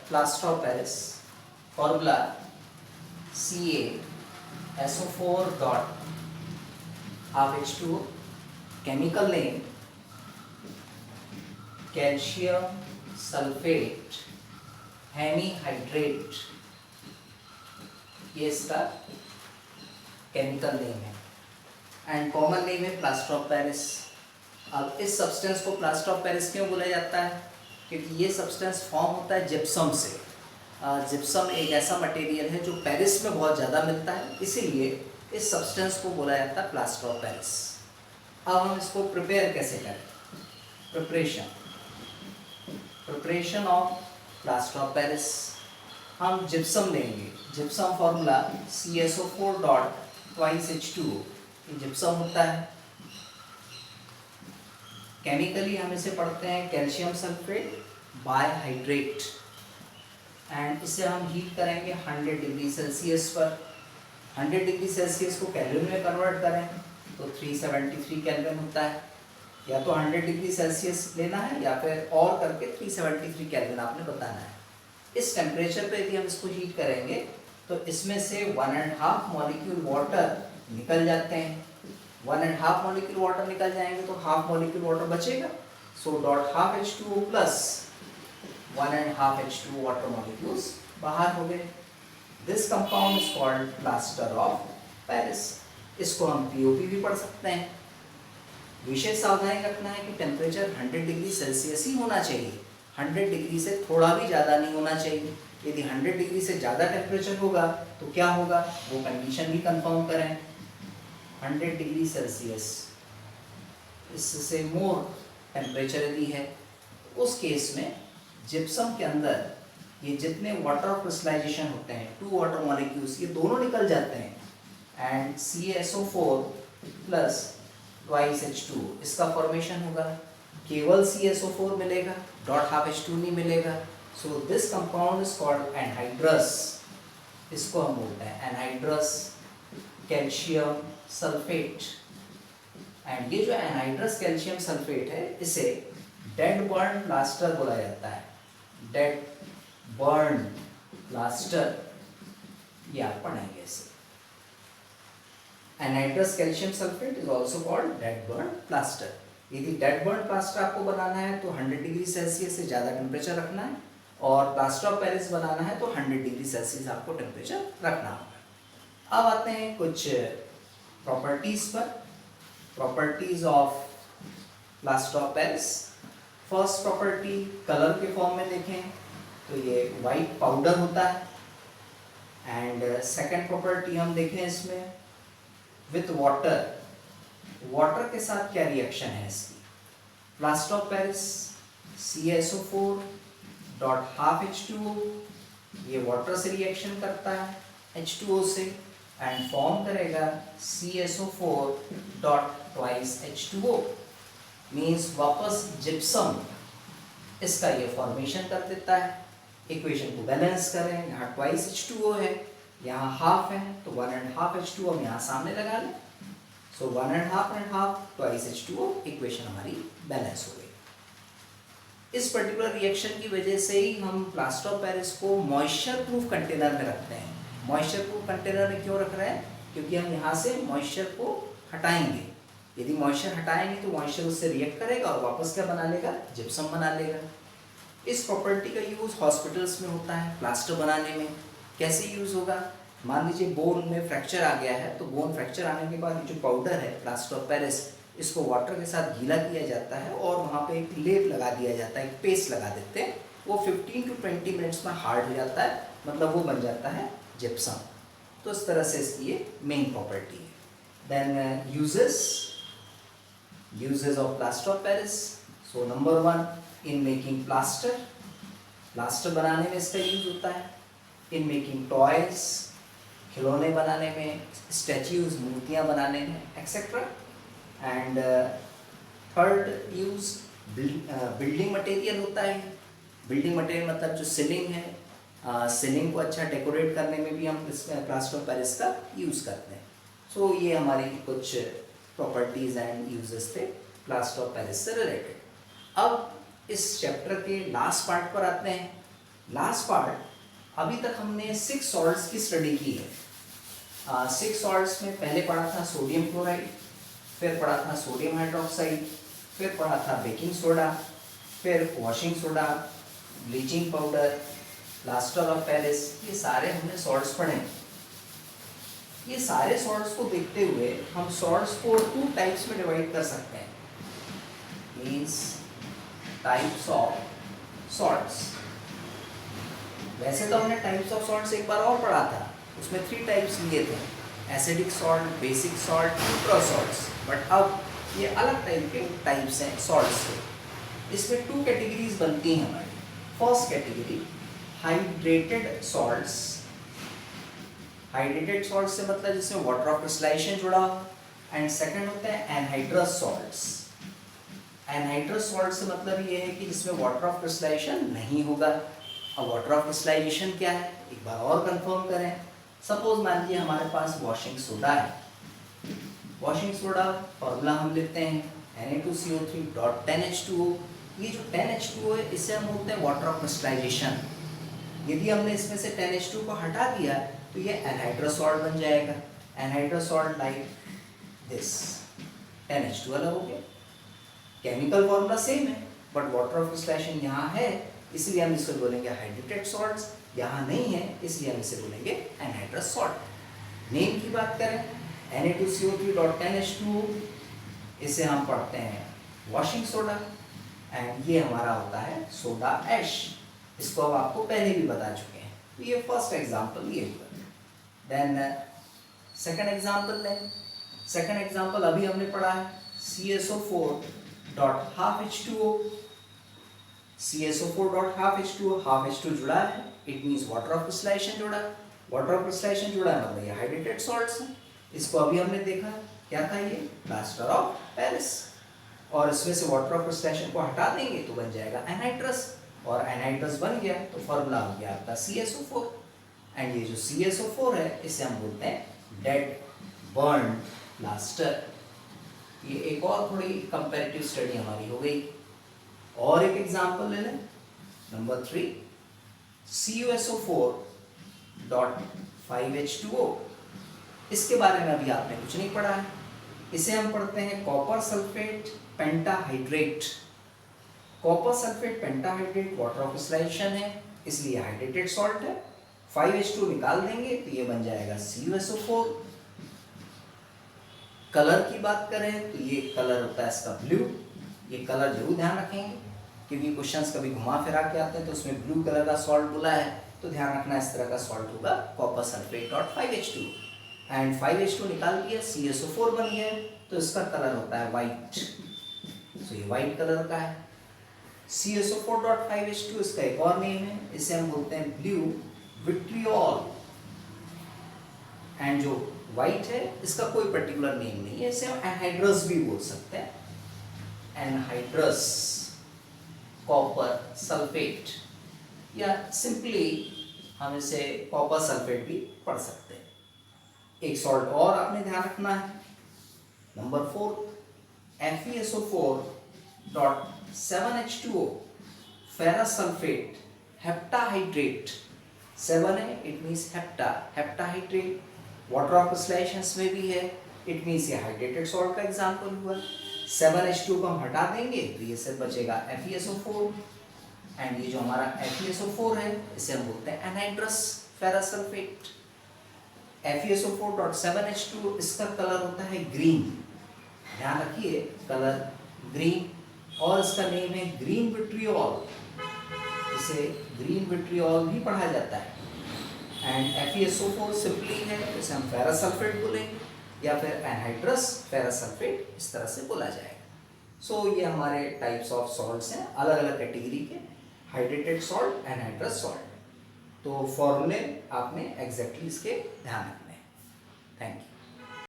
plaster of Paris, formula CaSO4 dot half H2O, chemical name calcium sulfate hemihydrate, ये इसका chemical name है and common name है plaster of Paris. अब इस substance को plaster of Paris क्यों बोला जाता है? क्योंकि ये सब्सटेंस फॉर्म होता है जिप्सम से। जिप्सम एक ऐसा मटेरियल है जो पेरिस में बहुत ज़्यादा मिलता है, इसीलिए इस सब्सटेंस को बोला जाता है प्लास्टर ऑफ पेरिस। अब हम इसको प्रिपेयर कैसे करें? Preparation of plaster of Paris, हम जिप्सम लेंगे। Gypsum formula CaSO4 dot twice H2O, ये जिप्सम होता है। केमिकली हम इसे पढ़ते हैं कैल्शियम सल्फेट बायहाइड्रेट एंड इसे हम हीट करेंगे 100 डिग्री सेल्सियस पर। 100 डिग्री सेल्सियस को केल्विन में कन्वर्ट करें तो 373 केल्विन होता है। या तो 100 डिग्री सेल्सियस लेना है या फिर और करके 373 केल्विन आपने बताना है। इस टेम्परेचर पे यदि हम इसको हीट करेंगे तो इसमें से 1.5 मॉलिक्यूल वाटर निकल जाते हैं। 1.5 मॉलिक्यूल वाटर निकल जाएंगे तो हाफ मॉलिक्यूल वाटर बचेगा। So dot half H2O plus 1.5 H2O water molecules बाहर हो गए। This compound is called plaster of Paris. इसको हम POP भी पढ़ सकते हैं। विशेष सावधानी रखना है कि टेम्परेचर 100 डिग्री सेल्सियस ही होना चाहिए, 100 डिग्री से थोड़ा भी ज़्यादा नहीं होना चाहिए। यदि 100 डिग्री से ज़्यादा टेम्परेचर होगा तो क्या होगा, वो कंडीशन भी कंफर्म करें। 100 डिग्री सेल्सियस इससे मोर टेम्परेचर यदि है, उस केस में जिप्सम के अंदर ये जितने वाटर ऑफ क्रिस्टलाइजेशन होते हैं, 2 वाटर मॉलिक्यूल्स, ये दोनों निकल जाते हैं and CaSO4 plus twice H2O इसका फॉर्मेशन होगा। केवल CaSO4 मिलेगा, डॉट हाफ H2 नहीं मिलेगा। So this compound is called anhydrous. इसको हम बोलते हैं एनहाइड्रस कैल्शियम सल्फेट। एंड ये जो एनहाइड्रस कैल्शियम सल्फेट है, इसे डेड बर्न प्लास्टर बोला जाता है। डेड बर्न प्लास्टर, ये आप पढ़ेंगे इसे। Anhydrous calcium sulphate is also called dead burn plaster. यदि डेड बर्न प्लास्टर आपको बनाना है तो 100 डिग्री सेल्सियस से ज़्यादा टेम्परेचर रखना है, और प्लास्टर ऑफ पेरिस बनाना है तो 100 डिग्री सेल्सियस आपको टेम्परेचर रखना होगा। अब आते हैं कुछ प्रॉपर्टीज़ पर। Properties of plaster of Paris. First property, colour के फॉर्म में देखें तो ये वाइट पाउडर होता है। एंड सेकेंड प्रॉपर्टी हम देखें इसमें विथ वाटर, वाटर के साथ क्या रिएक्शन है इसकी। Plaster of Paris CaSO4 dot half H2O, ये वाटर से रिएक्शन करता है H2O से एंड फॉर्म करेगा CaSO4 dot twice H2O, means वापस जिप्सम इसका ये फॉर्मेशन कर देता है। इक्वेशन को बैलेंस करें, यहाँ ट्वाइस H2O है, यहाँ हाफ है, तो 1.5 H2O हम यहाँ सामने लगा लें। सो 1.5 and half twice H2O, equation हमारी बैलेंस हो गई। इस पर्टिकुलर रिएक्शन की वजह से ही हम प्लास्टर ऑफ पेरिस को मॉइस्चर प्रूफ कंटेनर में रखते हैं। मॉइस्चर प्रूफ कंटेनर में क्यों रख रहे हैं? क्योंकि हम यहाँ से मॉइस्चर को हटाएंगे। यदि मॉइस्चर हटाएंगे तो मॉइस्चर उससे रिएक्ट करेगा और वापस क्या बना लेगा, जिप्सम बना लेगा। इस प्रॉपर्टी का यूज़ हॉस्पिटल्स में होता है प्लास्टर बनाने में। कैसे यूज़ होगा? मान लीजिए बोन में फ्रैक्चर आ गया है, तो बोन फ्रैक्चर आने के बाद जो पाउडर है प्लास्टर ऑफ पेरिस, इसको वाटर के साथ गीला किया जाता है और वहाँ पे एक लेप लगा दिया जाता है, एक पेस्ट लगा देते हैं। वो 15 to 20 मिनट्स में हार्ड हो जाता है, मतलब वो बन जाता है जिप्सम। तो इस तरह से इसकी ये मेन प्रॉपर्टी है। Then uses of plaster of Paris. So number 1, in making plaster, plaster बनाने में इसका यूज होता है। इन मेकिंग टॉयज, खिलौने बनाने में, स्टैच्यूज, मूर्तियाँ बनाने में, etcetera. And third use, building material होता है। बिल्डिंग मटेरियल मतलब जो सीलिंग है, सीलिंग को अच्छा डेकोरेट करने में भी हम इस प्लास्टर ऑफ पेरिस का यूज़ करते हैं। सो ये हमारी कुछ प्रॉपर्टीज़ एंड यूजेस थे प्लास्टर ऑफ पेरिस से रिलेटेड। अब इस चैप्टर के लास्ट पार्ट पर आते हैं। लास्ट पार्ट, अभी तक हमने 6 सॉल्ट्स की स्टडी की है। 6 सॉल्ट्स में पहले पढ़ा था सोडियम क्लोराइड, फिर पढ़ा था सोडियम हाइड्रोक्साइड, फिर पढ़ा था बेकिंग सोडा, फिर washing soda, bleaching powder, plaster of Paris. ये सारे हमने सॉल्ट्स पढ़े। ये सारे सॉल्ट्स को देखते हुए हम सॉल्ट्स को 2 टाइप्स में डिवाइड कर सकते हैं, मीन्स टाइप्स ऑफ सॉल्ट्स। वैसे तो हमने टाइप्स ऑफ सॉल्ट्स एक बार और पढ़ा था, उसमें 3 टाइप्स लिए थे, acidic salt, basic salt, neutral salts. But अब ये अलग टाइप के टाइप्स हैं सॉल्ट्स के। इसमें 2 कैटेगरीज बनती हैं हमारी। First category hydrated salts. Hydrated salt से मतलब जिसमें वाटर ऑफ क्रिस्टलाइजेशन जुड़ा हो। एंड सेकंड होता है एनहाइड्रस सॉल्ट्स। एनहाइड्रस सॉल्ट से मतलब ये है कि जिसमें वाटर ऑफ क्रिस्टलाइजेशन नहीं होगा। अब वाटर ऑफ क्रिस्टलाइजेशन क्या है, एक बार और कंफर्म करें। सपोज मान लीजिए हमारे पास वॉशिंग सोडा है। वॉशिंग सोडा फॉर्मूला हम लिखते हैं Na2CO3.10H2O। ये जो 10H2O है इसे हम बोलते हैं वाटर ऑफ क्रिस्टलाइजेशन। यदि हमने इसमें से 10H2 को हटा दिया तो ये एनहाइड्रस सॉल्ट बन जाएगा। Anhydrous salt like this, 10H2 अलग हो गया। केमिकल फॉर्मूला सेम है बट वाटर ऑफ क्रिस्टलाइजेशन यहाँ है, इसलिए हम इसको बोलेंगे हाइड्रेटेड सॉल्ट्स। यहाँ नहीं है इसलिए हम इसे बोलेंगे एनहाइड्रस सॉल्ट। नेम की बात करें Na2CO3.10H2O, इसे हम पढ़ते हैं वॉशिंग सोडा एंड ये हमारा होता है सोडा ऐश। इसको अब आपको पहले भी बता चुके हैं। तो ये फर्स्ट एग्जांपल ये हुआ। देन सेकंड एग्जांपल लें। सेकंड एग्जांपल अभी हमने पढ़ा है CSO4.12H2O। CSO4.12H2O, हाफ H2 जुड़ा है, it means water of crystallization जुड़ा है। वाटर ऑफ क्रिस्टलाइजेशन जुड़ा है मतलब ये हाइड्रेटेड सॉल्ट्स हैं। इसको अभी हमने देखा क्या था, ये प्लास्टर ऑफ पेरिस। और इसमें से वाटर ऑफ क्रिस्टलाइजेशन को हटा देंगे तो बन जाएगा एनहाइड्रस, और एनहाइड्रस बन गया तो फॉर्मूला हो गया आपका CSO4। एंड ये जो CSO4 है इसे हम बोलते हैं डेड बर्न प्लास्टर। ये एक और थोड़ी कंपैरेटिव स्टडी हमारी हो गई। और एक एग्जांपल ले लें, नंबर 3 CuSO4.5H2O। इसके बारे में अभी आपने कुछ नहीं पढ़ा है। इसे हम पढ़ते हैं copper sulphate pentahydrate. Copper sulphate pentahydrate water of crystallization है इसलिए हाइड्रेटेड सॉल्ट है। 5H2 निकाल देंगे तो ये बन जाएगा CuSO4। कलर की बात करें तो ये कलर होता है इसका ब्लू। ये कलर जरूर ध्यान रखेंगे क्योंकि क्वेश्चंस कभी घुमा फिरा के आते हैं तो उसमें ब्लू कलर का सॉल्ट बोला है तो ध्यान रखना इस तरह का सॉल्ट होगा कॉपर सल्फेट और 5H2। एंड 5H2 निकाल दिया, CSO4 बन गया तो इसका कलर होता है वाइट। तो ये वाइट कलर का है। CSO4.5H2 इसका एक और नेम है, इसे हम बोलते हैं ब्लू विट्रियोल। एंड जो वाइट है इसका कोई पर्टिकुलर नेम नहीं है, इसे हम एनहाइड्रस भी बोल सकते हैं। एनहाइड्रस कॉपर सल्फेट, या सिंपली हम इसे कॉपर सल्फेट भी पढ़ सकते हैं। एक सॉल्ट और आपने ध्यान रखना है, number 4 FeSO4.7H2O ferrous sulphate heptahydrate. 7 है it means heptahydrate. Water of crystallisations में भी है, इट मीन्स ये हाइड्रेटेड सॉल्ट का एग्जांपल हुआ। 7H2 को हम हटा देंगे तो ये सिर्फ बचेगा FeSO4। एंड ये जो हमारा FeSO4 है इसे हम बोलते हैं एनहाइड्रस फेरस सल्फेट। FeSO4.7H2 इसका कलर होता है ग्रीन, ध्यान रखिए कलर ग्रीन, और इसका नेम है ग्रीन विट्रियोल। इसे ग्रीन विट्रियोल भी पढ़ा जाता है। एंड FeSO4 सिंपली है, इसे हम फेरस सल्फेट बोलेंगे या फिर एनहाइड्रस फेरस सल्फेट इस तरह से बोला जाएगा। सो ये हमारे टाइप्स ऑफ सॉल्ट्स हैं अलग अलग कैटेगरी के, हाइड्रेटेड सॉल्ट, एनहाइड्रस सॉल्ट। तो फॉर्मूले आपने एग्जैक्टली इसके ध्यान रखने हैं। Thank you.